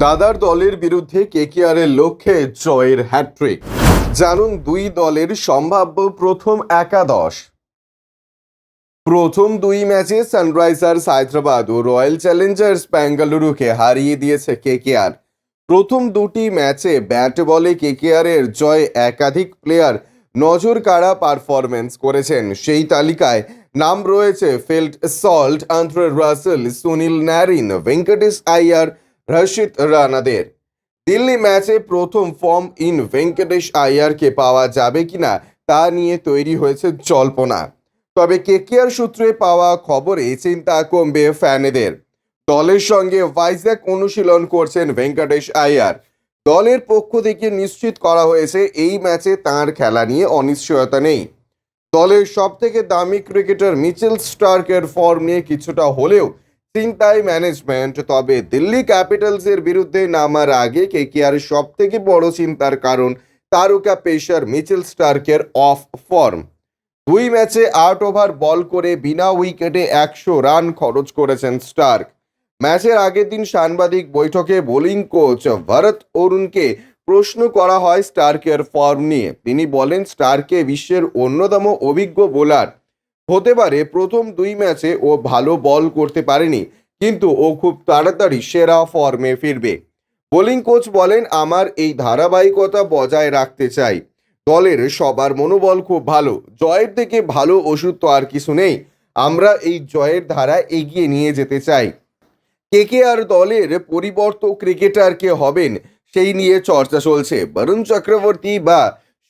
দাদার দলের বিরুদ্ধে কেকেআরের লক্ষ্যে জয়ের হ্যাটট্রিক। জানুন দুই দলের সম্ভাব্য প্রথম একাদশ। প্রথম দুই ম্যাচে সানরাইজার্স হায়দ্রাবাদ ও রয়্যাল চ্যালেঞ্জার্স বেঙ্গালুরুকে হারিয়ে দিয়েছে কেকেআর। প্রথম দুটি ম্যাচে ব্যাট বলে কেকেআরের জয়। একাধিক প্লেয়ার নজর কাড়া পারফরমেন্স করেছেন। সেই তালিকায় নাম রয়েছে Phil Salt, Andre Russell, Sunil Narine, Venkatesh Iyer, Rashid রানাদের। দিল্লি ম্যাচে প্রথম ফর্ম ইন ভেঙ্কটেশ আইয়ারকে পাওয়া যাবে কিনা তা নিয়ে তৈরি হয়েছে জল্পনা। তবে কেকেআর সূত্রে পাওয়া খবরে চিন্তা কমবে ফ্যানেদের। দলের সঙ্গে ভাইজ্যাক অনুশীলন করছেন ভেঙ্কটেশ আইয়ার। দলের পক্ষ থেকে নিশ্চিত করা হয়েছে এই ম্যাচে তাঁর খেলা নিয়ে অনিশ্চয়তা নেই। দলের সবথেকে দামি ক্রিকেটার মিচেল স্টার্কের ফর্ম নিয়ে কিছুটা হলেও চিন্তায় ম্যানেজমেন্ট। তবে দিল্লি ক্যাপিটালসের বিরুদ্ধে নামার আগে কেকেআর সব থেকে বড় চিন্তার কারণ তারকা পেসার মিচেল স্টার্কের অফ ফর্ম। দুই ম্যাচে 8 ওভার বল করে বিনা উইকেটে 100 রান খরচ করেছেন স্টার্ক। ম্যাচের আগের দিন সাংবাদিক বৈঠকে বোলিং কোচ ভরত অরুণকে প্রশ্ন করা হয় স্টার্কের ফর্ম নিয়ে। তিনি বলেন, স্টার্কে বিশ্বের অন্যতম অভিজ্ঞ বোলার হতে পারে। প্রথম দুই ম্যাচে ও ভালো বল করতে পারেনি, কিন্তু ও খুব তাড়াতাড়ি সেরা ফর্মে ফিরবে। বোলিং কোচ বলেন, আমার এই ধারাবাহিকতা বজায় রাখতে চাই। দলের সবার মনোবল খুব ভালো। জয়ের থেকে ভালো ওষুধ তো আর কিছু নেই। আমরা এই জয়ের ধারা এগিয়ে নিয়ে যেতে চাই। কেকেআর দলের পরিবর্তক ক্রিকেটার কে হবেন সেই নিয়ে চর্চা চলছে। বরুণ চক্রবর্তী বা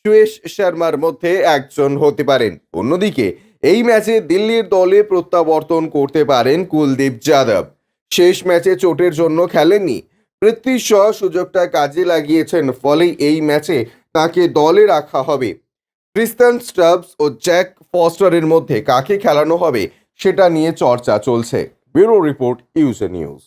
সুয়েশ শর্মার মধ্যে একজন হতে পারেন। অন্যদিকে এই ম্যাচে দিল্লির দলে প্রত্যাবর্তন করতে পারেন কুলদীপ যাদব। শেষ ম্যাচে চোটের জন্য খেলেননি। পৃথ্বী শ সুযোগটা কাজে লাগিয়েছেন, ফলে এই ম্যাচে তাকে দলে রাখা হবে। ক্রিস্টান স্টাবস ও জ্যাক ফস্টারের মধ্যে কাকে খেলানো হবে সেটা নিয়ে চর্চা চলছে। Bureau report, USA news.